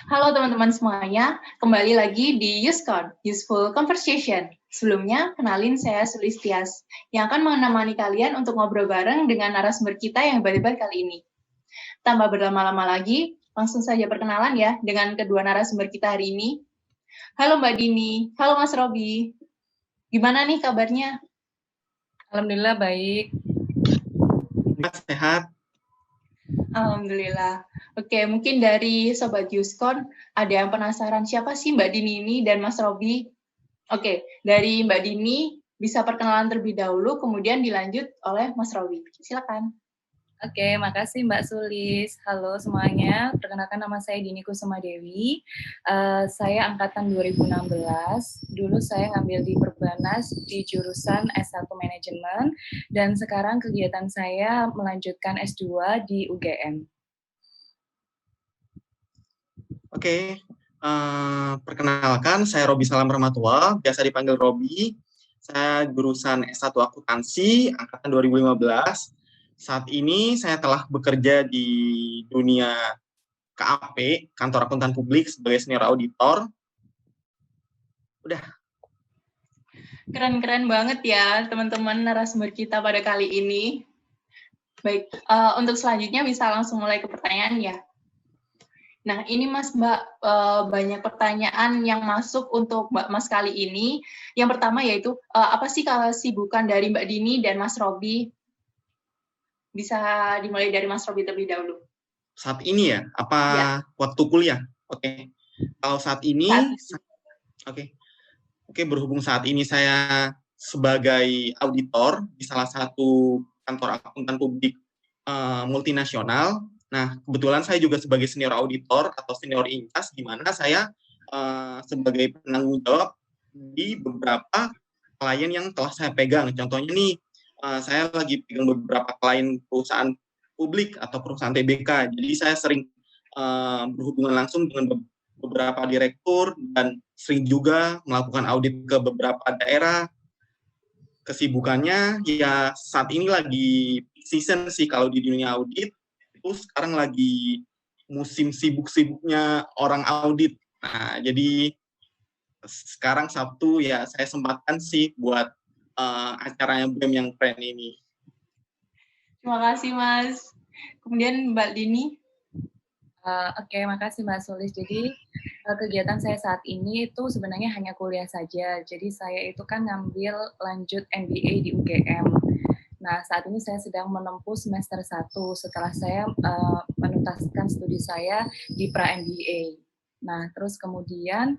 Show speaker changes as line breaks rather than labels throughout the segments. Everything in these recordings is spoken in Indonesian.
Halo teman-teman semuanya, kembali lagi di Yuskon, Useful Conversation. Sebelumnya, kenalin saya Sulistias, yang akan menemani kalian untuk ngobrol bareng dengan narasumber kita yang hebat-hebat kali ini. Tanpa berlama-lama lagi, langsung saja perkenalan ya dengan kedua narasumber kita hari ini. Halo Mbak Dini, halo Mas Robi. Gimana nih kabarnya?
Alhamdulillah baik.
Sehat.
Alhamdulillah. Oke, mungkin dari Sobat Yuskon, ada yang penasaran siapa sih Mbak Dini ini dan Mas Robi? Oke, dari Mbak Dini bisa perkenalan terlebih dahulu, kemudian dilanjut oleh Mas Robi. Silakan.
Oke, makasih Mbak Sulis. Halo semuanya, perkenalkan nama saya Dini Kusuma Dewi. Saya angkatan 2016. Dulu saya ngambil di Perbanas di jurusan S1 Manajemen, dan sekarang kegiatan saya melanjutkan S2 di UGM.
Oke, perkenalkan saya Robi Salam Rahmatullah, biasa dipanggil Robi. Saya jurusan S1 Akuntansi, angkatan 2015. Saat ini saya telah bekerja di dunia KAP, Kantor Akuntan Publik, sebagai senior auditor. Udah.
Keren-keren banget ya teman-teman narasumber kita pada kali ini. Baik, untuk selanjutnya bisa langsung mulai ke pertanyaan ya. Nah, ini Mbak, banyak pertanyaan yang masuk untuk Mbak Mas kali ini. Yang pertama yaitu, apa sih kesibukan dari Mbak Dini dan Mas Robi? Bisa dimulai dari Mas Robi terlebih dahulu.
Saat ini ya? Apa
Ya.
Waktu kuliah? Oke. Kalau saat ini, Oke, berhubung saat ini saya sebagai auditor di salah satu kantor akuntan publik multinasional. Nah, kebetulan saya juga sebagai senior auditor atau senior incas, di mana saya sebagai penanggung jawab di beberapa klien yang telah saya pegang. Contohnya nih, saya lagi pegang beberapa klien perusahaan publik atau perusahaan TBK. Jadi saya sering berhubungan langsung dengan beberapa direktur dan sering juga melakukan audit ke beberapa daerah. Kesibukannya ya saat ini lagi season sih kalau di dunia audit, itu sekarang lagi musim sibuk-sibuknya orang audit. Nah, jadi sekarang Sabtu ya saya sempatkan sih buat acaranya BEM yang keren ini.
Terima kasih Mas. Kemudian Mbak Dini.
Oke, makasih Mbak Sulis. Jadi kegiatan saya saat ini itu sebenarnya hanya kuliah saja. Jadi saya itu kan ngambil lanjut MBA di UGM. Nah, saat ini saya sedang menempuh semester 1 setelah saya menuntaskan studi saya di pra-MBA. Nah, terus kemudian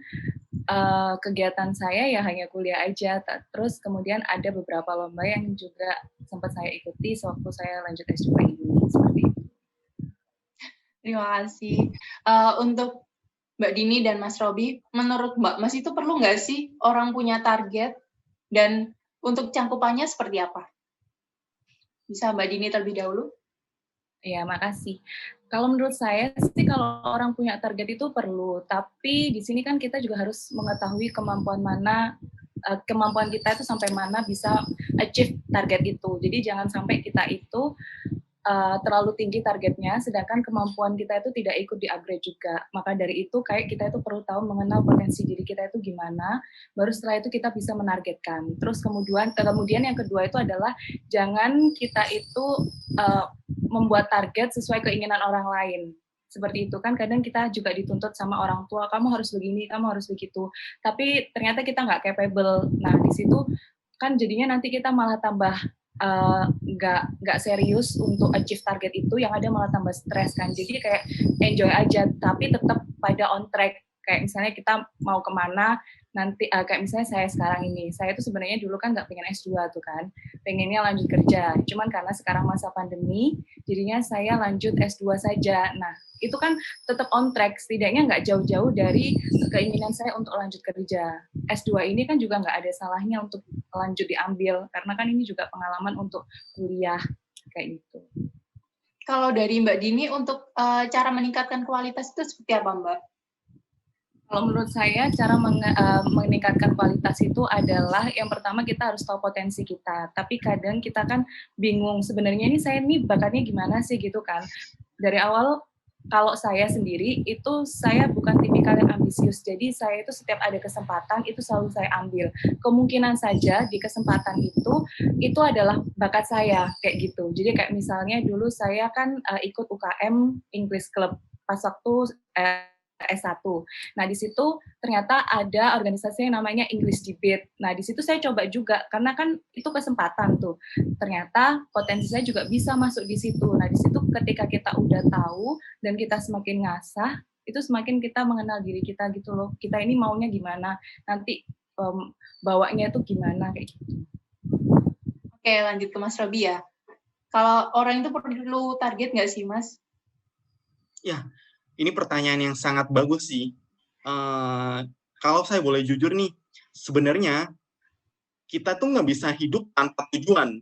kegiatan saya ya hanya kuliah aja. Terus kemudian ada beberapa lomba yang juga sempat saya ikuti sewaktu saya lanjut S2 ini. Seperti itu.
Terima kasih. Untuk Mbak Dini dan Mas Robi, menurut Mbak Mas itu perlu nggak sih orang punya target? Dan untuk cangkupannya seperti apa? Bisa Mbak Dini terlebih dahulu?
Ya, makasih. Kalau menurut saya sih kalau orang punya target itu perlu, tapi di sini kan kita juga harus mengetahui kemampuan kita itu sampai mana bisa achieve target itu. Jadi jangan sampai kita itu terlalu tinggi targetnya, sedangkan kemampuan kita itu tidak ikut di-upgrade juga. Maka dari itu, kayak kita itu perlu tahu mengenal potensi diri kita itu gimana, baru setelah itu kita bisa menargetkan. Terus kemudian yang kedua itu adalah jangan kita itu membuat target sesuai keinginan orang lain. Seperti itu kan kadang kita juga dituntut sama orang tua, kamu harus begini, kamu harus begitu. Tapi ternyata kita nggak capable. Nah, di situ kan jadinya nanti kita malah tambah nggak serius untuk achieve target itu, yang ada malah tambah stres kan. Jadi kayak enjoy aja, tapi tetap pada on track. Kayak misalnya kita mau kemana nanti, kayak misalnya saya sekarang ini, saya tuh sebenarnya dulu kan nggak pengen S2 tuh kan, pengennya lanjut kerja. Cuman karena sekarang masa pandemi, jadinya saya lanjut S2 saja. Nah, itu kan tetap on track, setidaknya nggak jauh-jauh dari keinginan saya untuk lanjut kerja. S2 ini kan juga nggak ada salahnya untuk lanjut diambil, karena kan ini juga pengalaman untuk kuliah, kayak gitu.
Kalau dari Mbak Dini, untuk cara meningkatkan kualitas itu seperti apa, Mbak?
Kalau menurut saya, cara meningkatkan kualitas itu adalah, yang pertama kita harus tahu potensi kita. Tapi kadang kita kan bingung, sebenarnya ini saya bakatnya gimana sih gitu kan. Dari awal kalau saya sendiri itu saya bukan tipikal yang ambisius. Jadi saya itu setiap ada kesempatan itu selalu saya ambil. Kemungkinan saja di kesempatan itu adalah bakat saya kayak gitu. Jadi kayak misalnya dulu saya kan ikut UKM English Club pas waktu S1. Nah, di situ ternyata ada organisasi yang namanya English Debate. Nah, di situ saya coba juga, karena kan itu kesempatan tuh. Ternyata potensi saya juga bisa masuk di situ. Nah, di situ ketika kita udah tahu dan kita semakin ngasah, itu semakin kita mengenal diri kita gitu loh. Kita ini maunya gimana, nanti bawanya itu gimana, kayak gitu.
Oke, lanjut ke Mas Robi ya. Kalau orang itu perlu target nggak sih, Mas?
Ya, ini pertanyaan yang sangat bagus sih. Kalau saya boleh jujur nih, sebenarnya kita tuh nggak bisa hidup tanpa tujuan.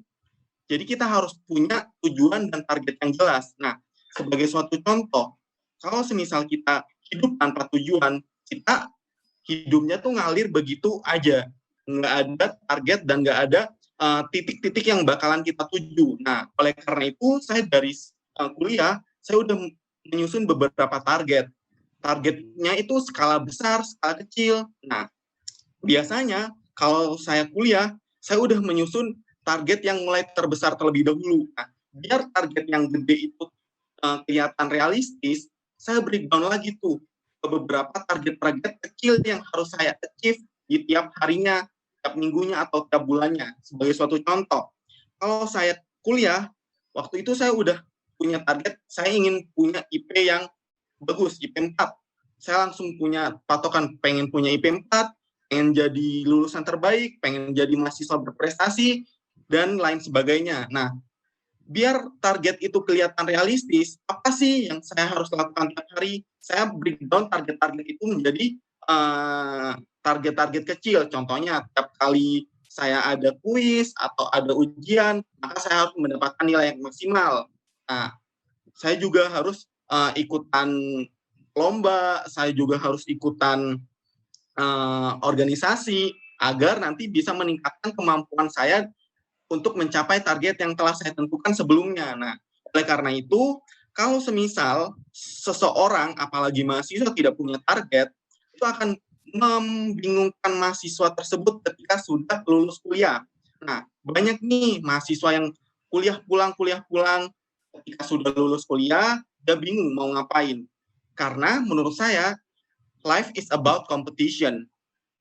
Jadi kita harus punya tujuan dan target yang jelas. Nah, sebagai suatu contoh, kalau semisal kita hidup tanpa tujuan, kita hidupnya tuh ngalir begitu aja. Nggak ada target dan nggak ada titik-titik yang bakalan kita tuju. Nah, oleh karena itu, saya dari kuliah, saya udah menyusun beberapa target. Targetnya itu skala besar, skala kecil. Nah, biasanya kalau saya kuliah, saya udah menyusun target yang mulai terbesar terlebih dahulu. Nah, biar target yang gede itu kelihatan realistis, saya breakdown lagi tuh ke beberapa target-target kecil yang harus saya achieve di tiap harinya, tiap minggunya, atau tiap bulannya. Sebagai suatu contoh, kalau saya kuliah, waktu itu saya udah punya target, saya ingin punya IP yang bagus, IP 4. Saya langsung punya patokan, pengen punya IP 4, pengen jadi lulusan terbaik, pengen jadi mahasiswa berprestasi, dan lain sebagainya. Nah, biar target itu kelihatan realistis, apa sih yang saya harus lakukan tiap hari? Saya breakdown target-target itu menjadi target-target kecil. Contohnya, tiap kali saya ada kuis atau ada ujian, maka saya harus mendapatkan nilai yang maksimal. Nah, saya juga harus ikutan lomba, saya juga harus ikutan organisasi, agar nanti bisa meningkatkan kemampuan saya untuk mencapai target yang telah saya tentukan sebelumnya. Nah, oleh karena itu, kalau semisal seseorang, apalagi mahasiswa tidak punya target, itu akan membingungkan mahasiswa tersebut ketika sudah lulus kuliah. Nah, banyak nih mahasiswa yang kuliah pulang, ketika sudah lulus kuliah, dia bingung mau ngapain. Karena menurut saya, life is about competition.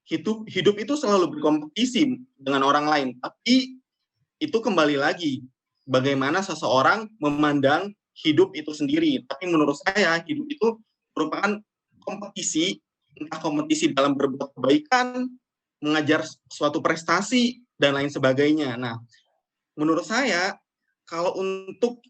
Hidup itu selalu berkompetisi dengan orang lain, tapi itu kembali lagi bagaimana seseorang memandang hidup itu sendiri. Tapi menurut saya hidup itu merupakan kompetisi, entah kompetisi dalam berbuat kebaikan, mengajar suatu prestasi, dan lain sebagainya. Nah, menurut saya kalau untuk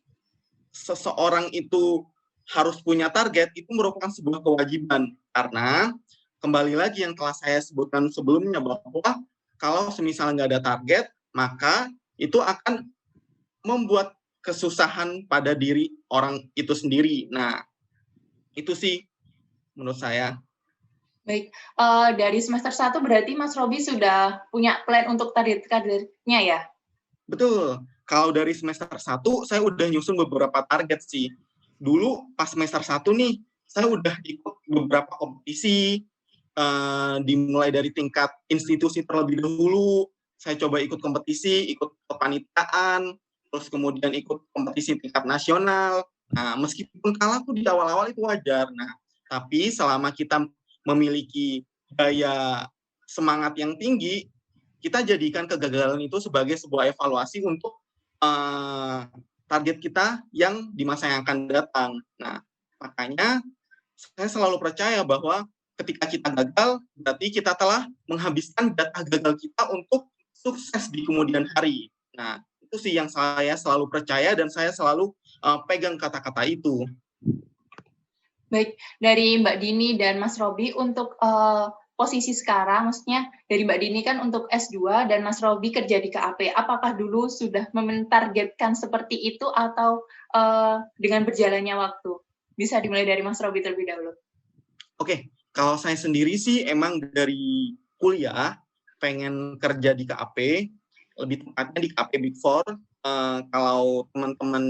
seseorang itu harus punya target, itu merupakan sebuah kewajiban. Karena kembali lagi yang telah saya sebutkan sebelumnya, bahwa kalau semisal nggak ada target, maka itu akan membuat kesusahan pada diri orang itu sendiri. Nah, itu sih menurut saya.
Baik, dari semester 1 berarti Mas Robi sudah punya plan untuk target-targetnya ya?
Betul. Kalau dari semester 1, saya udah nyusun beberapa target sih. Dulu pas semester 1 nih, saya udah ikut beberapa kompetisi, dimulai dari tingkat institusi terlebih dahulu. Saya coba ikut kompetisi, ikut kepanitiaan, terus kemudian ikut kompetisi tingkat nasional. Nah, meskipun kalah tuh di awal-awal itu wajar. Nah, tapi selama kita memiliki daya semangat yang tinggi, kita jadikan kegagalan itu sebagai sebuah evaluasi untuk target kita yang di masa yang akan datang. Nah, makanya saya selalu percaya bahwa ketika kita gagal, berarti kita telah menghabiskan data gagal kita untuk sukses di kemudian hari. Nah, itu sih yang saya selalu percaya dan saya selalu pegang kata-kata itu.
Baik, dari Mbak Dini dan Mas Robi untuk posisi sekarang, maksudnya dari Mbak Dini kan untuk S2 dan Mas Robi kerja di KAP, apakah dulu sudah mentargetkan seperti itu atau dengan berjalannya waktu? Bisa dimulai dari Mas Robi terlebih dahulu.
Oke, kalau saya sendiri sih emang dari kuliah pengen kerja di KAP, lebih tepatnya di KAP Big Four. Kalau teman-teman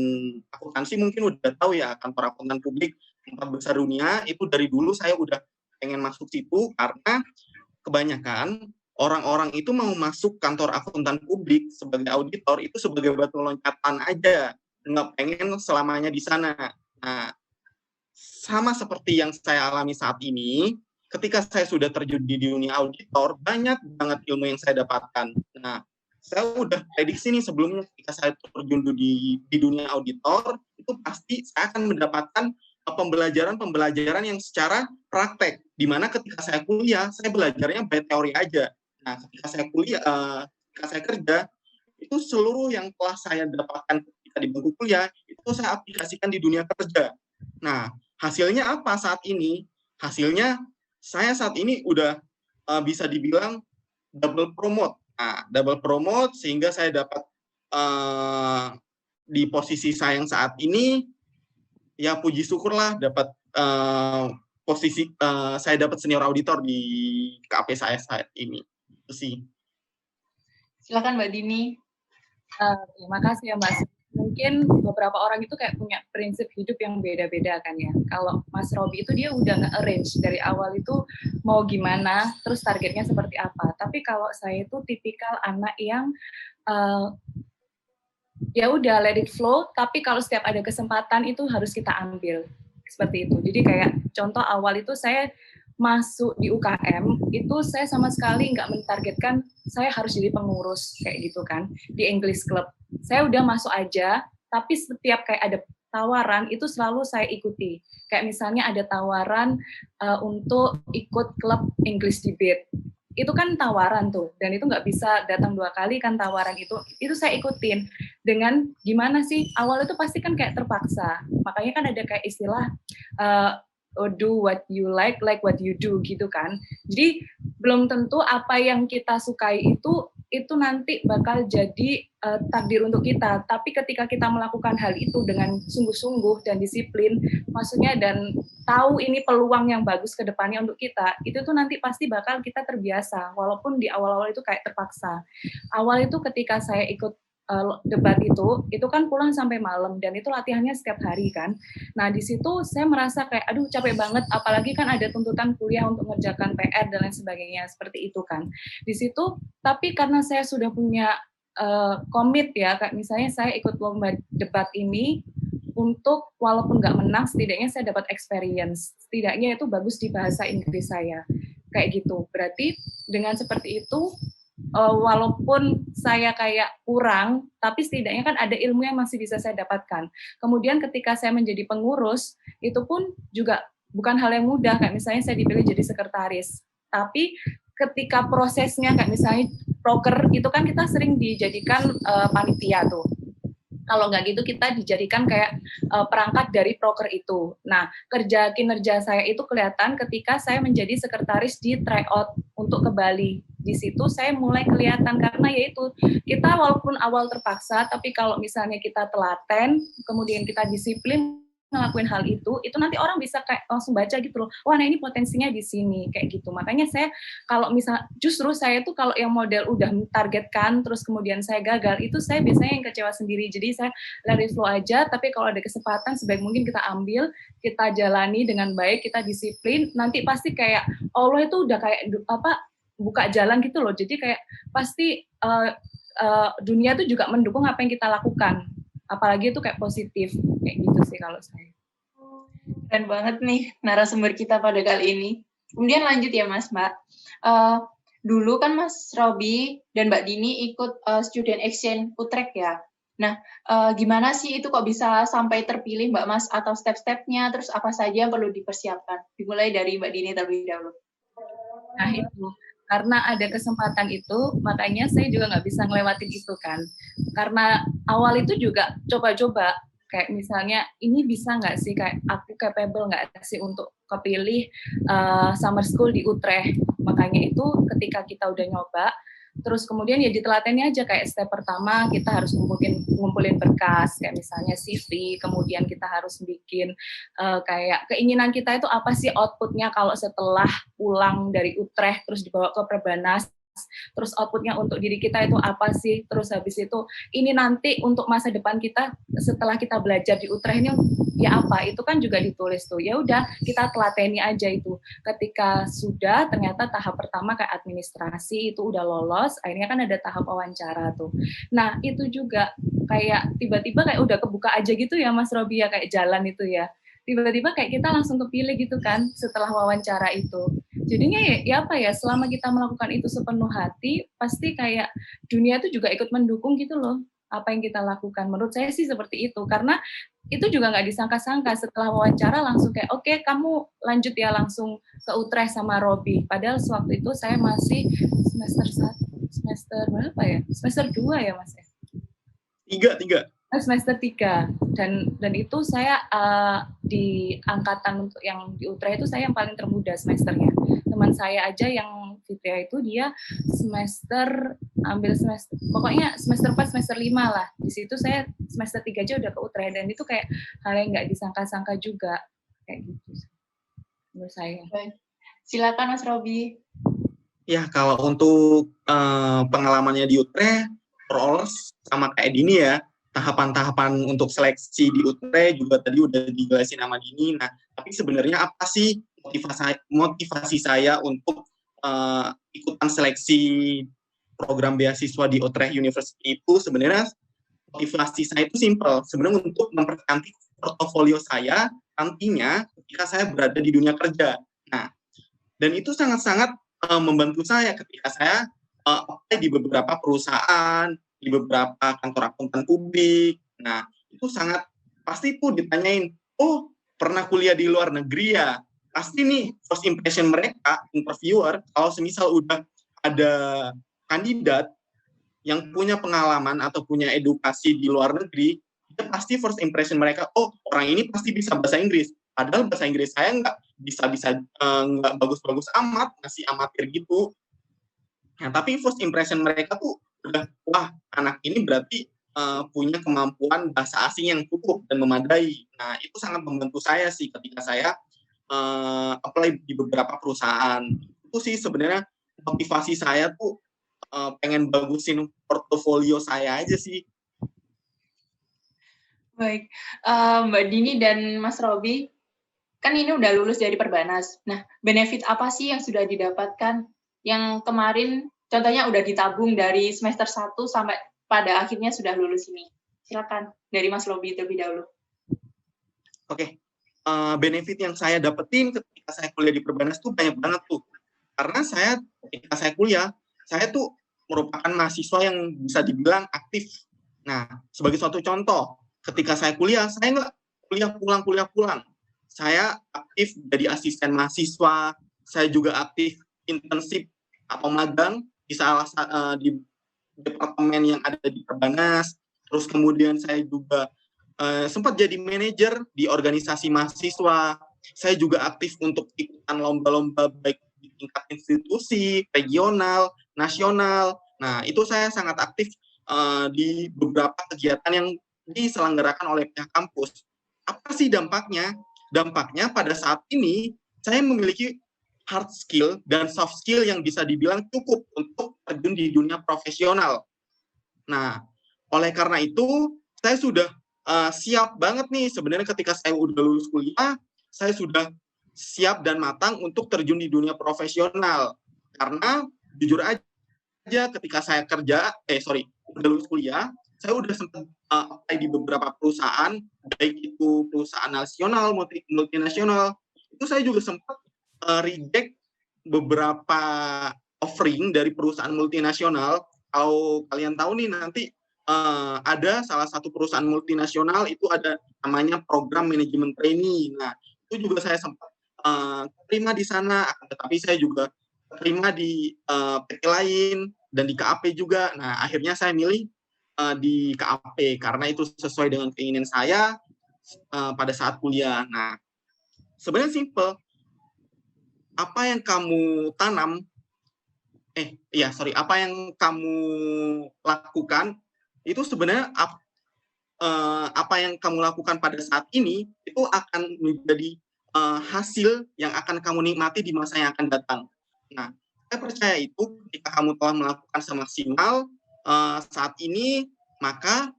akuntansi mungkin udah tahu ya, kantor akuntan publik empat besar dunia, itu dari dulu saya udah pengen masuk situ karena kebanyakan orang-orang itu mau masuk kantor akuntan publik sebagai auditor itu sebagai batu loncatan aja, nggak pengen selamanya di sana. Nah, sama seperti yang saya alami saat ini, ketika saya sudah terjun di dunia auditor, banyak banget ilmu yang saya dapatkan. Nah, saya udah prediksi nih sebelumnya ketika saya terjun di dunia auditor, itu pasti saya akan mendapatkan pembelajaran yang secara praktek. Di mana ketika saya kuliah, saya belajarnya by teori aja. Nah, ketika saya kuliah, ketika saya kerja, itu seluruh yang telah saya dapatkan ketika di bangku kuliah, itu saya aplikasikan di dunia kerja. Nah, hasilnya apa saat ini? Hasilnya saya saat ini udah bisa dibilang double promote. Nah, double promote sehingga saya dapat di posisi saya yang saat ini, ya puji syukurlah dapat posisi saya dapat senior auditor di KP saya saat ini. Itu sih.
Silakan Mbak Dini.
Terima kasih ya Mas. Mungkin beberapa orang itu kayak punya prinsip hidup yang beda-beda kan ya. Kalau Mas Robi itu dia udah nge-arrange dari awal itu mau gimana, terus targetnya seperti apa. Tapi kalau saya itu tipikal anak yang ya udah let it flow, tapi kalau setiap ada kesempatan itu harus kita ambil. Seperti itu. Jadi kayak contoh awal itu saya masuk di UKM, itu saya sama sekali nggak mentargetkan saya harus jadi pengurus kayak gitu kan, di English Club. Saya udah masuk aja, tapi setiap kayak ada tawaran, itu selalu saya ikuti. Kayak misalnya ada tawaran untuk ikut klub English Debate. Itu kan tawaran tuh, dan itu nggak bisa datang 2 kali kan tawaran itu saya ikutin. Dengan gimana sih, awal itu pasti kan kayak terpaksa. Makanya kan ada kayak istilah, do what you like what you do gitu kan. Jadi belum tentu apa yang kita sukai itu nanti bakal jadi takdir untuk kita. Tapi ketika kita melakukan hal itu dengan sungguh-sungguh dan disiplin, maksudnya dan tahu ini peluang yang bagus ke depannya untuk kita, itu tuh nanti pasti bakal kita terbiasa. Walaupun di awal-awal itu kayak terpaksa. Awal itu ketika saya ikut debat itu kan pulang sampai malam dan itu latihannya setiap hari kan. Nah di situ saya merasa kayak aduh capek banget, apalagi kan ada tuntutan kuliah untuk mengerjakan PR dan lain sebagainya seperti itu kan. Di situ tapi karena saya sudah punya komit ya, kayak misalnya saya ikut lomba debat ini untuk walaupun nggak menang setidaknya saya dapat experience, setidaknya itu bagus di bahasa Inggris saya kayak gitu. Berarti dengan seperti itu walaupun saya kayak kurang, tapi setidaknya kan ada ilmu yang masih bisa saya dapatkan. Kemudian ketika saya menjadi pengurus, itu pun juga bukan hal yang mudah, kayak misalnya saya dipilih jadi sekretaris. Tapi ketika prosesnya, kayak misalnya proker, itu kan kita sering dijadikan panitia tuh. Kalau nggak gitu kita dijadikan kayak perangkat dari proker itu. Nah, kinerja saya itu kelihatan ketika saya menjadi sekretaris di tryout untuk ke Bali. Di situ saya mulai kelihatan karena yaitu kita walaupun awal terpaksa, tapi kalau misalnya kita telaten, kemudian kita disiplin ngelakuin hal itu nanti orang bisa kayak langsung baca gitu loh, wah nah ini potensinya di sini, kayak gitu. Makanya saya kalau misal justru saya tuh kalau yang model udah targetkan terus kemudian saya gagal, itu saya biasanya yang kecewa sendiri. Jadi saya let it flow aja, tapi kalau ada kesempatan sebaik mungkin kita ambil, kita jalani dengan baik, kita disiplin, nanti pasti kayak Allah itu udah kayak buka jalan gitu loh. Jadi kayak pasti dunia tuh juga mendukung apa yang kita lakukan. Apalagi itu kayak positif, kayak gitu sih kalau saya.
Keren banget nih narasumber kita pada kali ini. Kemudian lanjut ya Mas Mbak. Dulu kan Mas Robi dan Mbak Dini ikut student exchange Utrecht ya. Nah, gimana sih itu kok bisa sampai terpilih Mbak Mas, atau step-stepnya, terus apa saja yang perlu dipersiapkan? Dimulai dari Mbak Dini terlebih dahulu.
Nah itu, karena ada kesempatan itu, makanya saya juga nggak bisa ngelewatin itu kan. Karena awal itu juga coba-coba, kayak misalnya ini bisa nggak sih, kayak aku capable nggak sih untuk kepilih summer school di Utrecht. Makanya itu ketika kita udah nyoba, terus kemudian ya ditelatennya aja, kayak step pertama kita harus ngumpulin berkas, kayak misalnya CV, kemudian kita harus bikin kayak keinginan kita itu apa sih outputnya kalau setelah pulang dari Utrecht terus dibawa ke Perbanas, terus outputnya untuk diri kita itu apa sih, terus habis itu ini nanti untuk masa depan kita setelah kita belajar di Utrecht ini ya apa, itu kan juga ditulis tuh. Ya udah kita telateni aja itu. Ketika sudah ternyata tahap pertama kayak administrasi itu udah lolos, akhirnya kan ada tahap wawancara tuh. Nah itu juga kayak tiba-tiba kayak udah kebuka aja gitu ya Mas Robi ya, kayak jalan itu ya. Tiba-tiba kayak kita langsung kepilih gitu kan setelah wawancara itu. Jadinya ya apa ya, selama kita melakukan itu sepenuh hati, pasti kayak dunia itu juga ikut mendukung gitu loh apa yang kita lakukan. Menurut saya sih seperti itu, karena itu juga nggak disangka-sangka setelah wawancara langsung kayak oke, kamu lanjut ya langsung ke Utrecht sama Robi. Padahal sewaktu itu saya masih semester berapa ya? Semester 2 ya Mas ya?
Tiga.
Semester 3 dan itu saya di angkatan untuk yang di Utrecht itu saya yang paling termuda semesternya. Teman saya aja yang Fitria itu dia ambil semester pokoknya semester 4 semester 5 lah. Di situ saya semester 3 aja udah ke Utrecht, dan itu kayak hal yang nggak disangka-sangka juga kayak gitu menurut saya.
Baik. Silakan Mas Robi.
Ya, kalau untuk pengalamannya di Utrecht, roles sama kayak Dini ya, tahapan-tahapan untuk seleksi di Utrecht juga tadi udah dijelasin sama Dini. Nah, tapi sebenarnya apa sih motivasi saya untuk ikutan seleksi program beasiswa di Utrecht University itu? Sebenarnya motivasi saya itu simple, sebenarnya untuk mempercantik portofolio saya nantinya ketika saya berada di dunia kerja. Nah, dan itu sangat-sangat membantu saya ketika saya apply di beberapa perusahaan, di beberapa kantor akuntan publik. Nah, itu sangat pasti tuh ditanyain, oh pernah kuliah di luar negeri ya? Pasti nih first impression mereka, interviewer, kalau semisal udah ada kandidat yang punya pengalaman atau punya edukasi di luar negeri, itu pasti first impression mereka, oh orang ini pasti bisa bahasa Inggris. Padahal bahasa Inggris saya nggak nggak bagus-bagus amat, masih amatir gitu. Nah, tapi first impression mereka tuh udah, wah anak ini berarti punya kemampuan bahasa asing yang cukup dan memadai. Nah, itu sangat membantu saya sih ketika saya apply di beberapa perusahaan. Itu sih sebenarnya motivasi saya tuh pengen bagusin portofolio saya aja sih.
Baik, Mbak Dini dan Mas Robi, kan ini udah lulus dari Perbanas. Nah, benefit apa sih yang sudah didapatkan yang kemarin contohnya udah ditabung dari semester 1 sampai pada akhirnya sudah lulus ini? Silakan dari Mas Robi terlebih dahulu.
Oke. Benefit yang saya dapetin ketika saya kuliah di Perbanas tuh banyak banget tuh. Karena ketika saya kuliah, saya tuh merupakan mahasiswa yang bisa dibilang aktif. Nah, sebagai suatu contoh, ketika saya kuliah, saya nggak kuliah pulang. Saya aktif jadi asisten mahasiswa, saya juga aktif internship atau magang di departemen yang ada di Perbanas. Terus kemudian saya juga sempat jadi manajer di organisasi mahasiswa. Saya juga aktif untuk ikutan lomba-lomba baik di tingkat institusi, regional, nasional. Nah, itu saya sangat aktif di beberapa kegiatan yang diselenggarakan oleh pihak kampus. Apa sih dampaknya? Dampaknya pada saat ini saya memiliki hard skill dan soft skill yang bisa dibilang cukup untuk terjun di dunia profesional. Nah, oleh karena itu saya sudah siap banget nih sebenarnya ketika saya udah lulus kuliah, saya sudah siap dan matang untuk terjun di dunia profesional. Karena jujur aja ketika saya udah lulus kuliah, saya udah sempat apply di beberapa perusahaan, baik itu perusahaan nasional, multinasional. Itu saya juga sempat reject beberapa offering dari perusahaan multinasional. Kalau kalian tahu nih nanti ada salah satu perusahaan multinasional itu ada namanya program manajemen trainee. Nah, itu juga saya sempat terima di sana, tetapi saya juga terima di PT lain dan di KAP juga. Nah, akhirnya saya milih di KAP karena itu sesuai dengan keinginan saya pada saat kuliah. Nah, sebenarnya simple. Apa yang kamu tanam, apa yang kamu lakukan itu sebenarnya apa yang kamu lakukan pada saat ini itu akan menjadi hasil yang akan kamu nikmati di masa yang akan datang. Nah, Saya percaya itu ketika kamu telah melakukan semaksimal saat ini, maka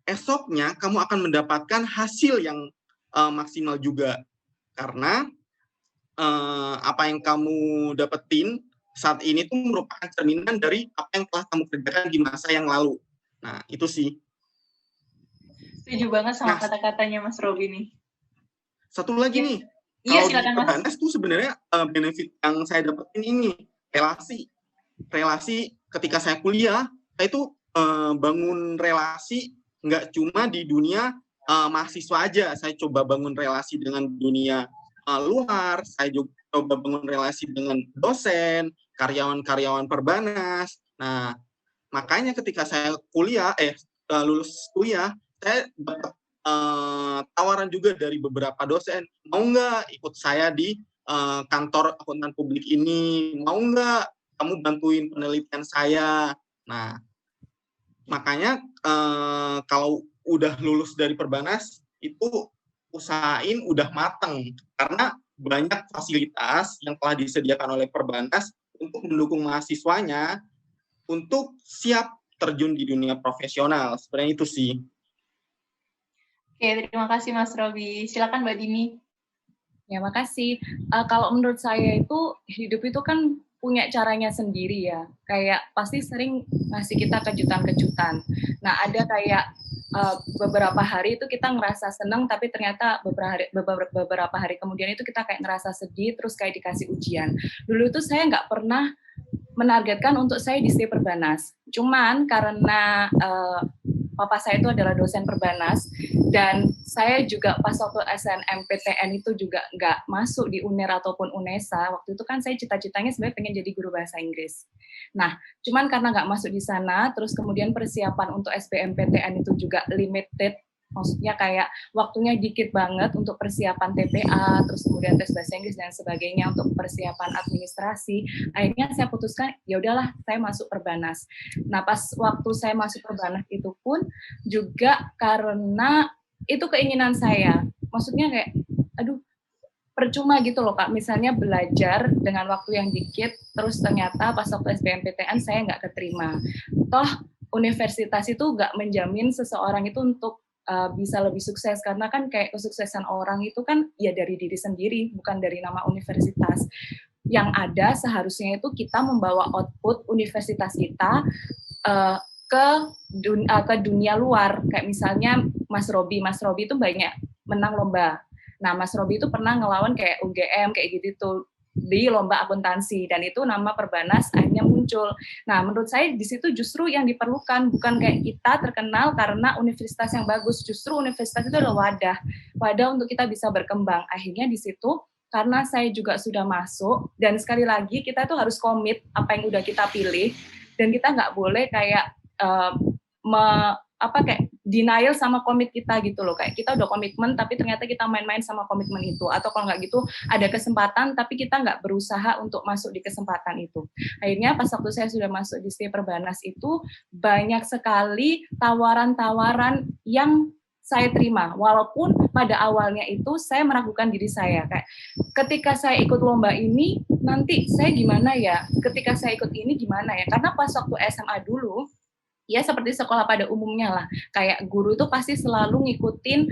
esoknya kamu akan mendapatkan hasil yang maksimal juga. Karena apa yang kamu dapetin saat ini tuh merupakan cerminan dari apa yang telah kamu kerjakan di masa yang lalu. Nah, itu sih.
Setuju banget sama kata-katanya Mas Robi nih.
Satu lagi nih,
Iya,
kalau
silakan
di Perbanas tuh sebenarnya benefit yang saya dapetin ini, relasi ketika saya kuliah, saya itu bangun relasi nggak cuma di dunia mahasiswa aja, saya coba bangun relasi dengan dunia luar, saya juga coba bangun relasi dengan dosen, karyawan-karyawan Perbanas. Nah, makanya ketika saya lulus kuliah, saya dapat tawaran juga dari beberapa dosen, mau nggak ikut saya di kantor akuntan publik ini, mau nggak kamu bantuin penelitian saya. Nah, makanya kalau udah lulus dari Perbanas, itu usahain udah mateng, karena banyak fasilitas yang telah disediakan oleh Perbanas untuk mendukung mahasiswanya untuk siap terjun di dunia profesional. Sebenarnya itu sih.
Oke, terima kasih Mas Robi. Silakan Mbak Dini.
Ya, makasih. Kalau menurut saya itu, hidup itu kan punya caranya sendiri ya. Kayak pasti sering ngasih kita kejutan-kejutan. Nah, ada kayak beberapa hari itu kita ngerasa seneng, tapi ternyata beberapa hari kemudian itu kita kayak ngerasa sedih, terus kayak dikasih ujian. Dulu itu saya nggak pernah menargetkan untuk saya di stay Perbanas. Cuman karena papa saya itu adalah dosen Perbanas, dan saya juga pas waktu SNMPTN itu juga nggak masuk di UNER ataupun UNESA. Waktu itu kan saya cita-citanya sebenarnya pengen jadi guru bahasa Inggris. Nah, cuman karena nggak masuk di sana, terus kemudian persiapan untuk SBMPTN itu juga limited, maksudnya kayak waktunya dikit banget untuk persiapan TPA, terus kemudian tes bahasa Inggris dan sebagainya untuk persiapan administrasi. Akhirnya saya putuskan, ya udahlah, saya masuk Perbanas. Nah, pas waktu saya masuk Perbanas itu pun juga karena itu keinginan saya. Maksudnya kayak, aduh, percuma gitu loh Kak, misalnya belajar dengan waktu yang dikit, terus ternyata pas waktu SBMPTN saya nggak keterima. Toh, universitas itu nggak menjamin seseorang itu untuk bisa lebih sukses, karena kan kayak kesuksesan orang itu kan ya dari diri sendiri, bukan dari nama universitas. Yang ada seharusnya itu kita membawa output universitas kita ke dunia luar. Kayak misalnya Mas Robi itu banyak menang lomba. Nah, Mas Robi itu pernah ngelawan kayak UGM kayak gitu tuh di lomba akuntansi, dan itu nama Perbanas akhirnya muncul. Nah, menurut saya di situ justru yang diperlukan bukan kayak kita terkenal karena universitas yang bagus, justru universitas itu adalah wadah untuk kita bisa berkembang. Akhirnya di situ karena saya juga sudah masuk, dan sekali lagi kita tuh harus komit apa yang udah kita pilih, dan kita nggak boleh kayak kayak denial sama komit kita gitu loh, kayak kita udah komitmen tapi ternyata kita main-main sama komitmen itu, atau kalau nggak gitu ada kesempatan tapi kita nggak berusaha untuk masuk di kesempatan itu. Akhirnya pas waktu saya sudah masuk di STI Perbanas itu banyak sekali tawaran-tawaran yang saya terima, walaupun pada awalnya itu saya meragukan diri saya, kayak ketika saya ikut lomba ini nanti saya gimana ya, ketika saya ikut ini gimana ya, karena pas waktu SMA dulu ya seperti sekolah pada umumnya lah, kayak guru itu pasti selalu ngikutin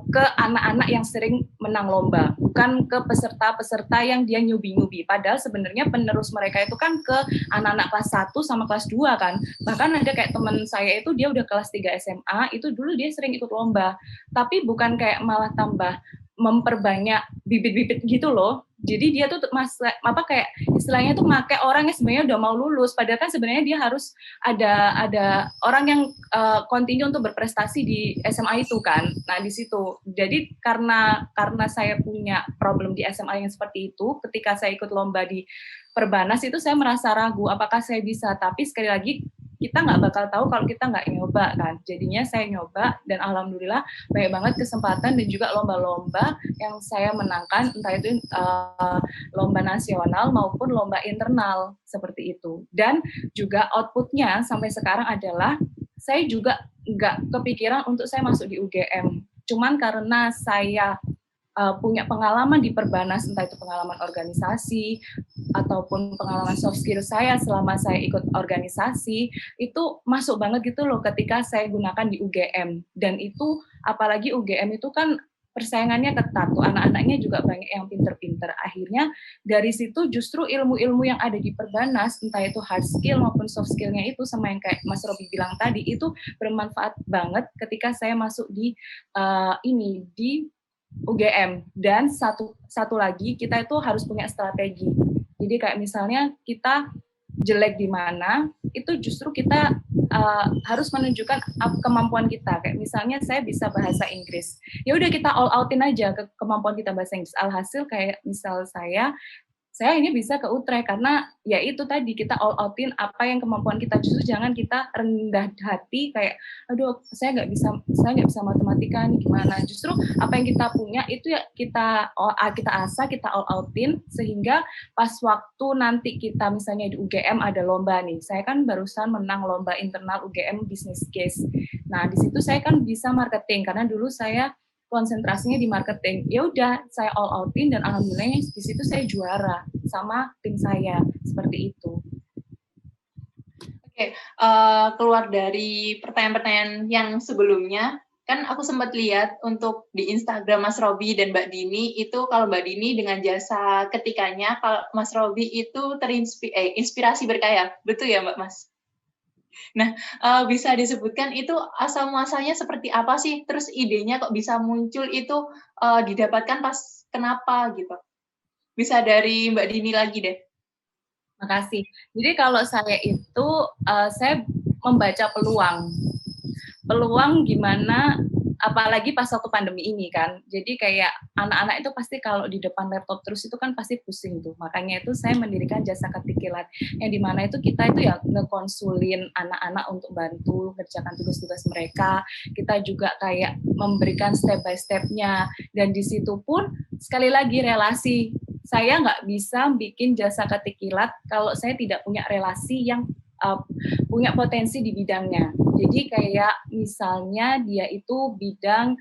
ke anak-anak yang sering menang lomba, bukan ke peserta-peserta yang dia nyubi-nyubi. Padahal sebenarnya penerus mereka itu kan ke anak-anak kelas 1 sama kelas 2 kan. Bahkan ada kayak teman saya itu dia udah kelas 3 SMA, itu dulu dia sering ikut lomba. Tapi bukan kayak malah tambah memperbanyak bibit-bibit gitu loh. Jadi dia tuh kayak istilahnya tuh make orang yang sebenarnya udah mau lulus, padahal kan sebenarnya dia harus ada orang yang continue untuk berprestasi di SMA itu kan. Nah, di situ. Jadi karena saya punya problem di SMA yang seperti itu, ketika saya ikut lomba di Perbanas itu saya merasa ragu apakah saya bisa, tapi sekali lagi kita nggak bakal tahu kalau kita nggak nyoba kan. Jadinya saya nyoba, dan alhamdulillah banyak banget kesempatan dan juga lomba-lomba yang saya menangkan, entah itu lomba nasional maupun lomba internal seperti itu. Dan juga outputnya sampai sekarang adalah saya juga nggak kepikiran untuk saya masuk di UGM. Cuman karena saya punya pengalaman di Perbanas, entah itu pengalaman organisasi ataupun pengalaman soft skill saya selama saya ikut organisasi, itu masuk banget gitu loh ketika saya gunakan di UGM. Dan itu apalagi UGM itu kan persaingannya ketat tuh, anak-anaknya juga banyak yang pinter-pinter. Akhirnya dari situ justru ilmu-ilmu yang ada di Perbanas, entah itu hard skill maupun soft skillnya itu, sama yang kayak Mas Robi bilang tadi, itu bermanfaat banget ketika saya masuk di di UGM. Dan satu lagi, kita itu harus punya strategi. Jadi kayak misalnya kita jelek di mana, itu justru kita harus menunjukkan kemampuan kita. Kayak misalnya saya bisa bahasa Inggris, ya udah kita all outin aja ke kemampuan kita bahasa Inggris. Alhasil kayak misal saya ini bisa ke Utrecht karena ya itu tadi, kita all outin apa yang kemampuan kita. Justru jangan kita rendah hati kayak aduh saya nggak bisa matematika nih gimana. Justru apa yang kita punya itu ya kita asah, kita all outin, sehingga pas waktu nanti kita misalnya di UGM ada lomba nih. Saya kan barusan menang lomba internal UGM Business Case. Nah, di situ saya kan bisa marketing karena dulu saya konsentrasinya di marketing. Ya udah, saya all outin dan alhamdulillah di situ saya juara sama tim saya, seperti itu.
Oke, keluar dari pertanyaan-pertanyaan yang sebelumnya, kan aku sempat lihat untuk di Instagram Mas Robi dan Mbak Dini, itu kalau Mbak Dini dengan jasa ketikanya, kalau Mas Robi itu inspirasi berkaya. Betul ya Mbak Mas? Nah, bisa disebutkan itu asal muasalnya seperti apa sih? Terus idenya kok bisa muncul itu didapatkan pas kenapa gitu? Bisa dari Mbak Dini lagi deh.
Makasih. Jadi kalau saya itu, saya membaca peluang. Peluang gimana, apalagi pas waktu pandemi ini kan. Jadi kayak anak-anak itu pasti kalau di depan laptop terus itu kan pasti pusing tuh. Makanya itu saya mendirikan jasa ketik kilat, yang dimana itu kita itu ya ngekonsulin anak-anak untuk bantu ngerjakan tugas-tugas mereka. Kita juga kayak memberikan step by step-nya. Dan di situ pun sekali lagi relasi. Saya nggak bisa bikin jasa ketik kilat kalau saya tidak punya relasi yang punya potensi di bidangnya. Jadi kayak misalnya dia itu bidang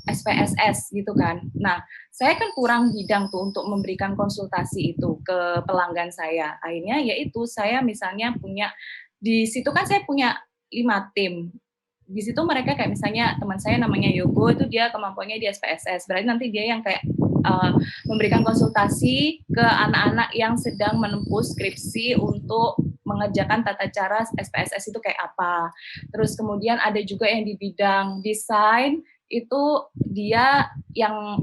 SPSS gitu kan. Nah, saya kan kurang bidang tuh untuk memberikan konsultasi itu ke pelanggan saya. Akhirnya yaitu saya misalnya punya, di situ kan saya punya 5 tim. Di situ mereka kayak misalnya teman saya namanya Yogo, itu dia kemampuannya di SPSS. Berarti nanti dia yang kayak memberikan konsultasi ke anak-anak yang sedang menempuh skripsi untuk mengerjakan tata cara SPSS itu kayak apa. Terus kemudian ada juga yang di bidang desain, itu dia yang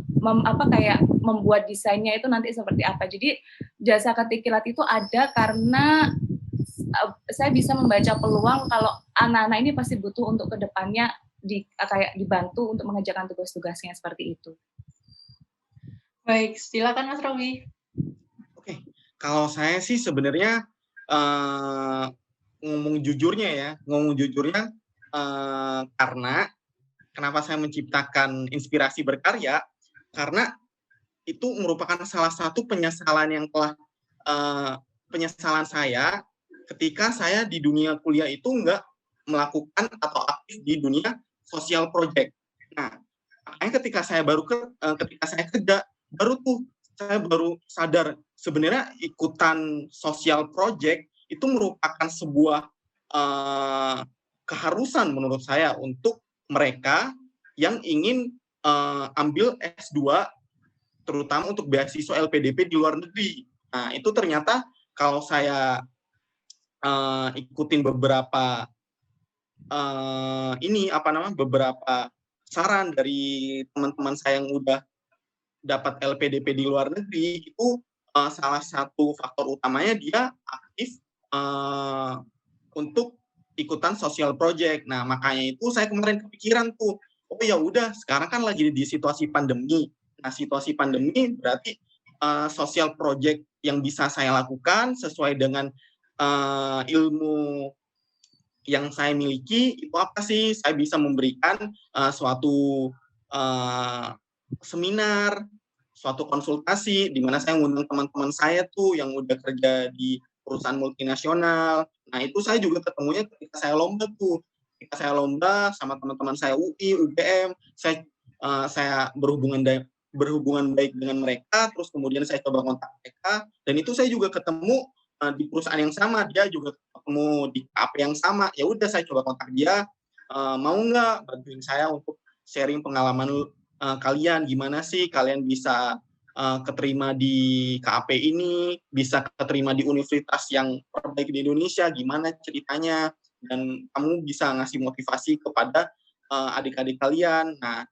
kayak membuat desainnya itu nanti seperti apa. Jadi jasa ketik kilat itu ada karena saya bisa membaca peluang kalau anak-anak ini pasti butuh untuk kedepannya kayak dibantu untuk mengerjakan tugas-tugasnya seperti itu.
Baik, silakan Mas Robi.
Oke, kalau saya sih sebenarnya ngomong jujurnya karena kenapa saya menciptakan inspirasi berkarya, karena itu merupakan salah satu penyesalan saya ketika saya di dunia kuliah itu nggak melakukan atau aktif di dunia sosial project. Nah, makanya ketika saya kerja, saya baru sadar sebenarnya ikutan sosial project itu merupakan sebuah keharusan menurut saya untuk mereka yang ingin ambil S2, terutama untuk beasiswa LPDP di luar negeri. Nah, itu ternyata kalau saya ikutin beberapa beberapa saran dari teman-teman saya yang udah dapat LPDP di luar negeri, itu salah satu faktor utamanya dia aktif untuk ikutan social project. Nah, makanya itu saya kemarin kepikiran tuh, oh ya udah, sekarang kan lagi di situasi pandemi. Nah, situasi pandemi berarti social project yang bisa saya lakukan sesuai dengan ilmu yang saya miliki itu apa sih? Saya bisa memberikan suatu seminar, suatu konsultasi di mana saya mengundang teman-teman saya tuh yang udah kerja di perusahaan multinasional. Nah, itu saya juga ketemunya ketika saya lomba tuh. Ketika saya lomba sama teman-teman saya UI, UGM, saya berhubungan berhubungan baik dengan mereka, terus kemudian saya coba kontak mereka, dan itu saya juga ketemu di perusahaan yang sama, dia juga ketemu di KAP yang sama. Ya udah, saya coba kontak dia, mau nggak bantuin saya untuk sharing pengalaman kalian, gimana sih kalian bisa keterima di KAP ini, bisa keterima di universitas yang terbaik di Indonesia, gimana ceritanya, dan kamu bisa ngasih motivasi kepada adik-adik kalian. Nah,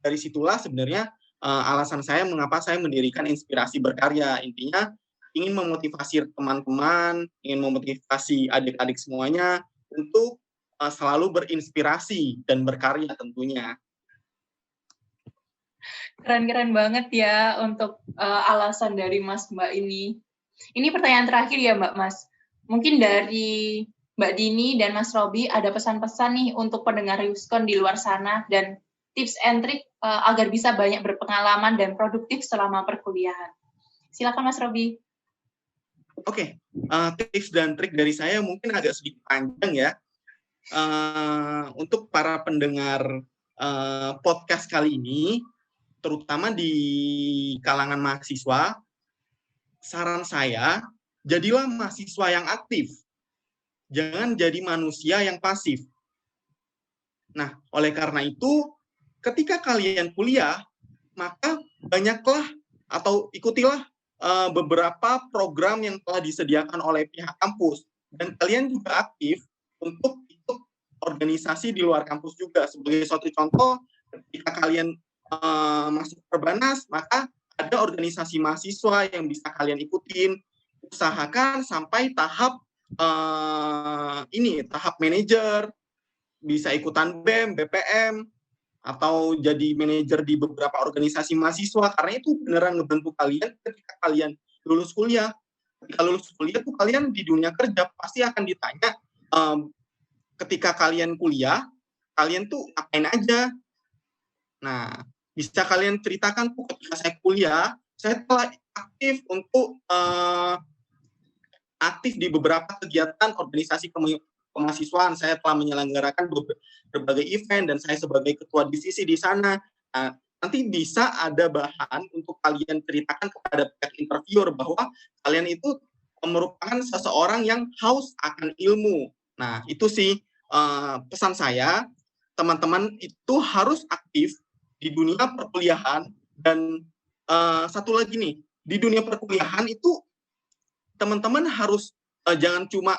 dari situlah sebenarnya alasan saya mengapa saya mendirikan Inspirasi Berkarya. Intinya ingin memotivasi teman-teman, ingin memotivasi adik-adik semuanya untuk selalu berinspirasi dan berkarya tentunya.
Keren-keren banget ya untuk alasan dari Mas Mbak ini. Ini pertanyaan terakhir ya Mbak Mas. Mungkin dari Mbak Dini dan Mas Robi ada pesan-pesan nih untuk pendengar Yuskon di luar sana dan tips and trick agar bisa banyak berpengalaman dan produktif selama perkuliahan. Silakan Mas Robi.
Oke, tips dan trik dari saya mungkin agak sedikit panjang ya. Untuk para pendengar podcast kali ini, terutama di kalangan mahasiswa, saran saya, jadilah mahasiswa yang aktif. Jangan jadi manusia yang pasif. Nah, oleh karena itu, ketika kalian kuliah, maka banyaklah atau ikutilah beberapa program yang telah disediakan oleh pihak kampus. Dan kalian juga aktif untuk ikut organisasi di luar kampus juga. Sebagai suatu contoh, ketika kalian masuk Perbanas, maka ada organisasi mahasiswa yang bisa kalian ikutin. Usahakan sampai tahap tahap manajer, bisa ikutan BEM, BPM, atau jadi manajer di beberapa organisasi mahasiswa, karena itu beneran ngebantu kalian ketika kalian lulus kuliah. Ketika lulus kuliah tuh kalian di dunia kerja pasti akan ditanya, ketika kalian kuliah, kalian tuh ngapain aja. Nah, bisa kalian ceritakan tuh ketika saya kuliah, saya telah aktif untuk aktif di beberapa kegiatan organisasi kemahasiswaan. Saya telah menyelenggarakan berbagai event dan saya sebagai ketua divisi di sana. Nah, nanti bisa ada bahan untuk kalian ceritakan kepada pihak interviewer bahwa kalian itu merupakan seseorang yang haus akan ilmu. Nah, itu sih pesan saya, teman-teman itu harus aktif di dunia perkuliahan. Dan satu lagi nih, di dunia perkuliahan itu teman-teman harus jangan cuma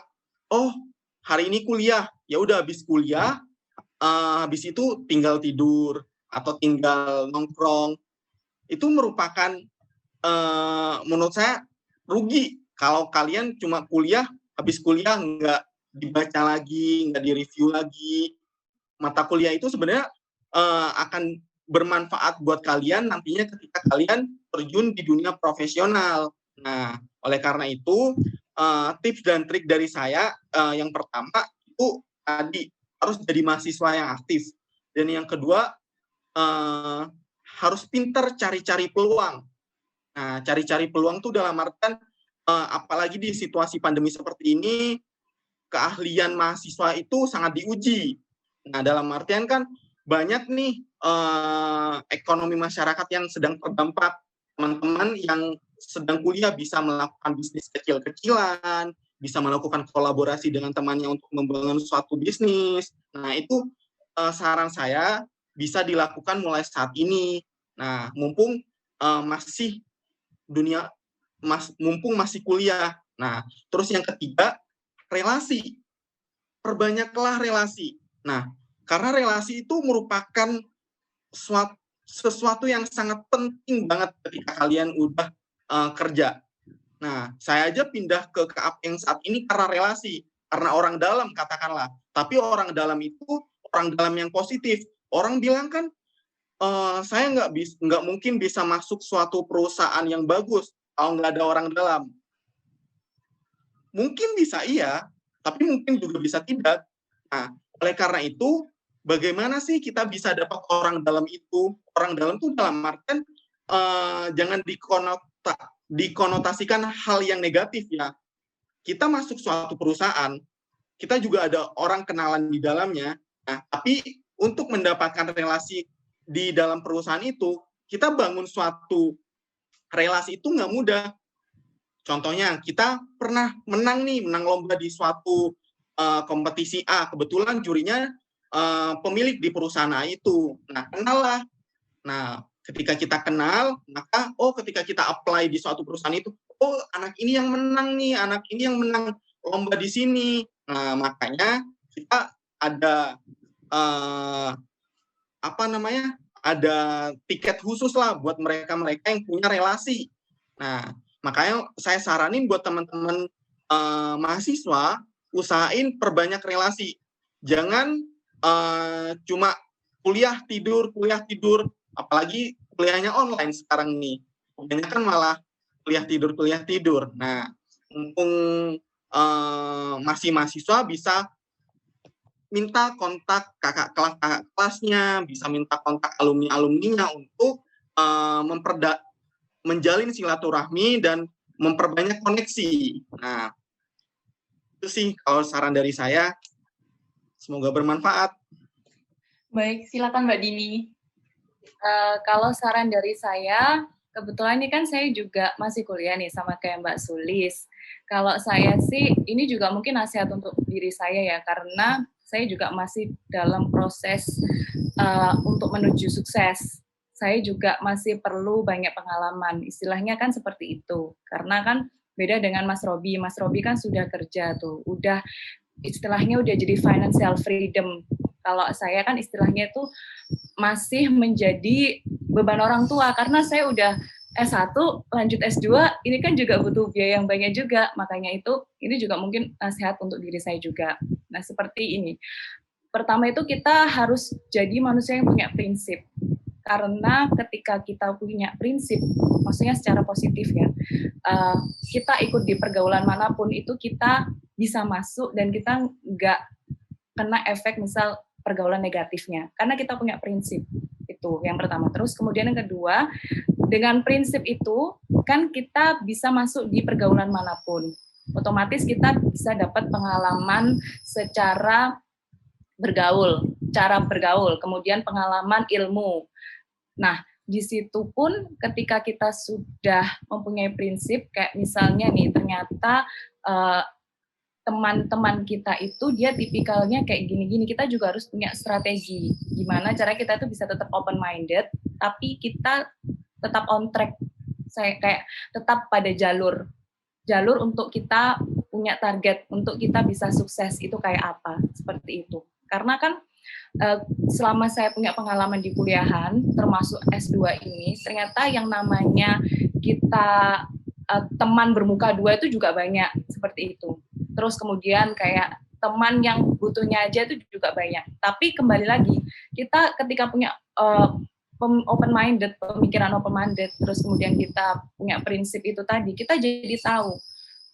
hari ini kuliah, ya udah habis kuliah, habis itu tinggal tidur atau tinggal nongkrong. Itu merupakan menurut saya rugi kalau kalian cuma kuliah, habis kuliah nggak dibaca lagi, nggak direview lagi. Mata kuliah itu sebenarnya akan bermanfaat buat kalian nantinya ketika kalian terjun di dunia profesional. Nah, oleh karena itu, tips dan trik dari saya yang pertama itu tadi harus jadi mahasiswa yang aktif. Dan yang kedua, harus pintar cari-cari peluang. Nah, cari-cari peluang itu dalam artian, apalagi di situasi pandemi seperti ini, keahlian mahasiswa itu sangat diuji. Nah, dalam artian kan banyak nih ekonomi masyarakat yang sedang terdampak. Teman-teman yang sedang kuliah bisa melakukan bisnis kecil-kecilan, bisa melakukan kolaborasi dengan temannya untuk membangun suatu bisnis. Nah, itu saran saya bisa dilakukan mulai saat ini. Nah, mumpung mumpung masih kuliah. Nah, terus yang ketiga, relasi. Perbanyaklah relasi. Nah, karena relasi itu merupakan sesuatu yang sangat penting banget ketika kalian udah kerja. Nah, saya aja pindah ke KAP yang saat ini karena relasi, karena orang dalam katakanlah. Tapi orang dalam itu orang dalam yang positif. Orang bilang kan, saya nggak mungkin bisa masuk suatu perusahaan yang bagus kalau nggak ada orang dalam. Mungkin bisa iya, tapi mungkin juga bisa tidak. Nah, oleh karena itu, bagaimana sih kita bisa dapat orang dalam itu? Orang dalam itu dalam artian jangan dikonotasikan hal yang negatif ya. Kita masuk suatu perusahaan, kita juga ada orang kenalan di dalamnya. Nah, tapi untuk mendapatkan relasi di dalam perusahaan itu, kita bangun suatu relasi itu nggak mudah. Contohnya, kita pernah menang lomba di suatu kompetisi A. Kebetulan jurinya pemilik di perusahaan A itu. Nah, kenal lah. Nah, ketika kita kenal, maka ketika kita apply di suatu perusahaan itu, anak ini yang menang nih, anak ini yang menang lomba di sini. Nah, makanya kita ada ada tiket khusus lah buat mereka-mereka yang punya relasi. Nah, makanya saya saranin buat teman-teman mahasiswa, usahain perbanyak relasi. Jangan cuma kuliah tidur, apalagi kuliahnya online sekarang nih. Kebanyakan malah kuliah tidur. Nah, mumpung masih mahasiswa bisa minta kontak kakak kelasnya, bisa minta kontak alumninya untuk menjalin silaturahmi dan memperbanyak koneksi. Nah, itu sih kalau saran dari saya. Semoga bermanfaat.
Baik, silakan Mbak Dini.
Kalau saran dari saya, kebetulan ini kan saya juga masih kuliah nih sama kayak Mbak Sulis. Kalau saya sih, ini juga mungkin nasihat untuk diri saya ya, karena saya juga masih dalam proses untuk menuju sukses. Saya juga masih perlu banyak pengalaman. Istilahnya kan seperti itu. Karena kan beda dengan Mas Robi. Mas Robi kan sudah kerja tuh, istilahnya udah jadi financial freedom. Kalau saya kan istilahnya itu masih menjadi beban orang tua, karena saya udah S1, lanjut S2, ini kan juga butuh biaya yang banyak juga. Makanya ini juga mungkin nasihat untuk diri saya juga. Nah, seperti ini. Pertama itu kita harus jadi manusia yang punya prinsip. Karena ketika kita punya prinsip, maksudnya secara positif ya, kita ikut di pergaulan manapun itu kita bisa masuk dan kita nggak kena efek misal pergaulan negatifnya. Karena kita punya prinsip. Itu yang pertama. Terus kemudian yang kedua, dengan prinsip itu kan kita bisa masuk di pergaulan manapun. Otomatis kita bisa dapat pengalaman secara cara bergaul, kemudian pengalaman ilmu. Nah, di situ pun ketika kita sudah mempunyai prinsip, kayak misalnya nih, ternyata teman-teman kita itu dia tipikalnya kayak gini-gini, kita juga harus punya strategi. Gimana cara kita itu bisa tetap open-minded, tapi kita tetap on track, saya kayak tetap pada jalur untuk kita punya target, untuk kita bisa sukses itu kayak apa, seperti itu. Karena kan selama saya punya pengalaman di kuliahan, termasuk S2 ini, ternyata yang namanya kita teman bermuka dua itu juga banyak, seperti itu. Terus kemudian kayak teman yang butuhnya aja itu juga banyak. Tapi kembali lagi, kita ketika punya open-minded, pemikiran open-minded, terus kemudian kita punya prinsip itu tadi, kita jadi tahu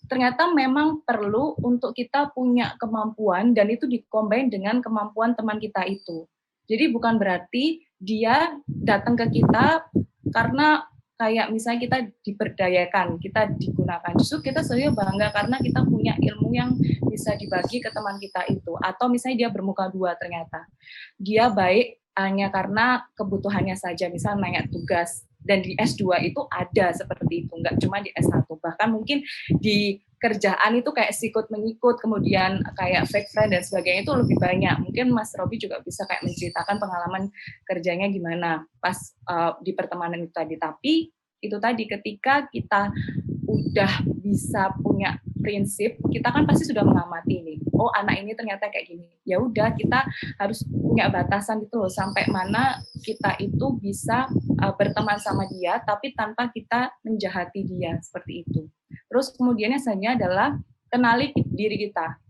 ternyata memang perlu untuk kita punya kemampuan dan itu dikombin dengan kemampuan teman kita itu. Jadi bukan berarti dia datang ke kita karena kayak misalnya kita diberdayakan, kita digunakan. Justru kita sebenarnya bangga karena kita punya ilmu yang bisa dibagi ke teman kita itu. Atau misalnya dia bermuka dua ternyata. Dia baik hanya karena kebutuhannya saja, misalnya nanya tugas. Dan di S2 itu ada seperti itu, nggak cuma di S1. Bahkan mungkin di kerjaan itu kayak sikut-menyikut, kemudian kayak fake friend dan sebagainya itu lebih banyak. Mungkin Mas Robi juga bisa kayak menceritakan pengalaman kerjanya gimana pas di pertemanan itu tadi. Tapi itu tadi ketika kita udah bisa punya prinsip, kita kan pasti sudah mengamati nih. Oh, anak ini ternyata kayak gini. Ya udah, kita harus punya batasan gitu loh, sampai mana kita itu bisa berteman sama dia tapi tanpa kita menjahati dia, seperti itu. Terus kemudian yang selanjutnya adalah kenali diri kita.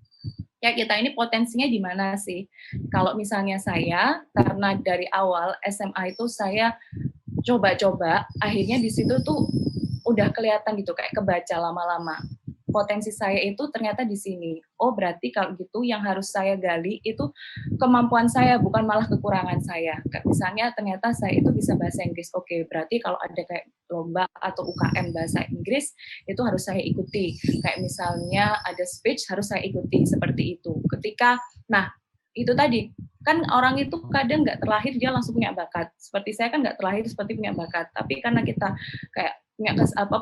Ya, kita ini potensinya di mana sih? Kalau misalnya saya, karena dari awal SMA itu saya coba-coba, akhirnya di situ tuh udah kelihatan gitu, kayak kebaca lama-lama. Potensi saya itu ternyata di sini. Oh, berarti kalau gitu yang harus saya gali itu kemampuan saya, bukan malah kekurangan saya. Misalnya ternyata saya itu bisa bahasa Inggris. Oke, berarti kalau ada kayak lomba atau UKM bahasa Inggris, itu harus saya ikuti. Kayak misalnya ada speech, harus saya ikuti, seperti itu. Nah, itu tadi, kan orang itu kadang nggak terlahir dia langsung punya bakat. Seperti saya kan nggak terlahir seperti punya bakat, tapi karena kita kayak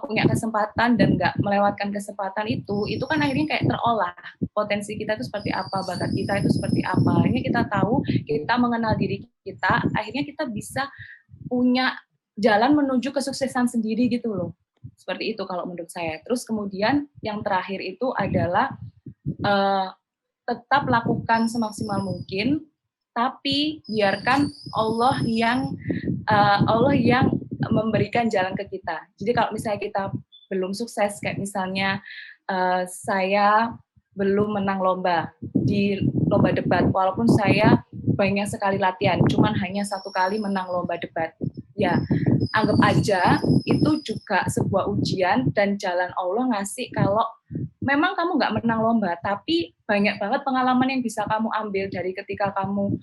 punya kesempatan dan nggak melewatkan kesempatan itu kan akhirnya kayak terolah potensi kita itu seperti apa, bakat kita itu seperti apa. Akhirnya kita tahu, kita mengenal diri kita, akhirnya kita bisa punya jalan menuju kesuksesan sendiri gitu loh. Seperti itu kalau menurut saya. Terus kemudian yang terakhir itu adalah tetap lakukan semaksimal mungkin, tapi biarkan Allah yang memberikan jalan ke kita. Jadi kalau misalnya kita belum sukses, kayak misalnya saya belum menang lomba di lomba debat, walaupun saya banyak sekali latihan, cuman hanya 1 kali menang lomba debat. Ya, anggap aja itu juga sebuah ujian dan jalan Allah ngasih kalau memang kamu nggak menang lomba, tapi banyak banget pengalaman yang bisa kamu ambil dari ketika kamu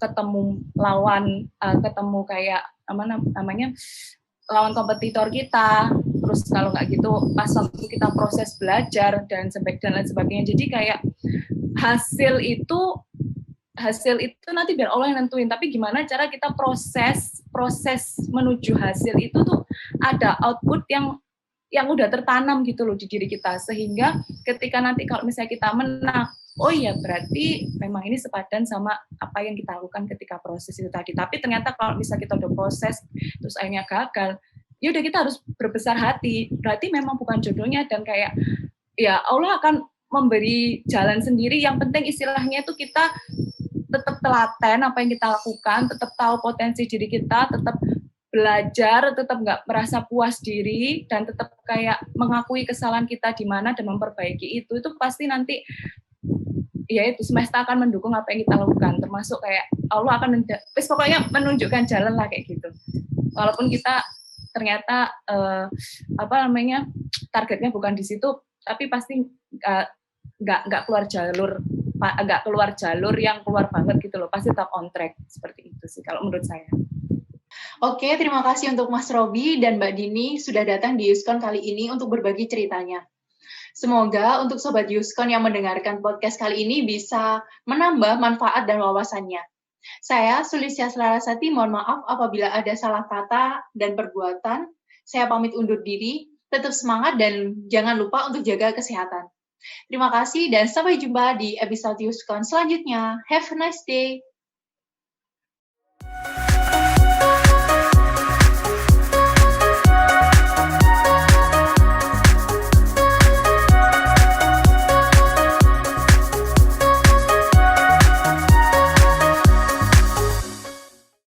ketemu lawan, ketemu kayak lawan kompetitor kita, terus kalau nggak gitu pas waktu kita proses belajar dan lain sebagainya. Jadi kayak hasil itu nanti biar Allah yang nentuin, tapi gimana cara kita proses menuju hasil itu tuh ada output yang udah tertanam gitu loh di diri kita, sehingga ketika nanti kalau misalnya kita menang, oh iya berarti memang ini sepadan sama apa yang kita lakukan ketika proses itu tadi. Tapi ternyata kalau misalnya kita udah proses terus akhirnya gagal, ya udah kita harus berbesar hati, berarti memang bukan jodohnya, dan kayak ya Allah akan memberi jalan sendiri. Yang penting istilahnya itu kita tetap telaten apa yang kita lakukan, tetap tahu potensi diri kita, tetap belajar, tetap nggak merasa puas diri, dan tetap kayak mengakui kesalahan kita di mana dan memperbaiki itu pasti nanti ya itu semesta akan mendukung apa yang kita lakukan, termasuk kayak Allah akan pokoknya menunjukkan jalan lah kayak gitu. Walaupun kita ternyata targetnya bukan di situ, tapi pasti nggak keluar jalur yang keluar banget gitu loh, pasti tetap on track. Seperti itu sih kalau menurut saya.
Oke, terima kasih untuk Mas Robi dan Mbak Dini sudah datang di Yuskon kali ini untuk berbagi ceritanya. Semoga untuk Sobat Yuskon yang mendengarkan podcast kali ini bisa menambah manfaat dan wawasannya. Saya, Sulistya Selarasati, mohon maaf apabila ada salah kata dan perbuatan. Saya pamit undur diri, tetap semangat dan jangan lupa untuk jaga kesehatan. Terima kasih dan sampai jumpa di episode Yuskon selanjutnya. Have a nice day.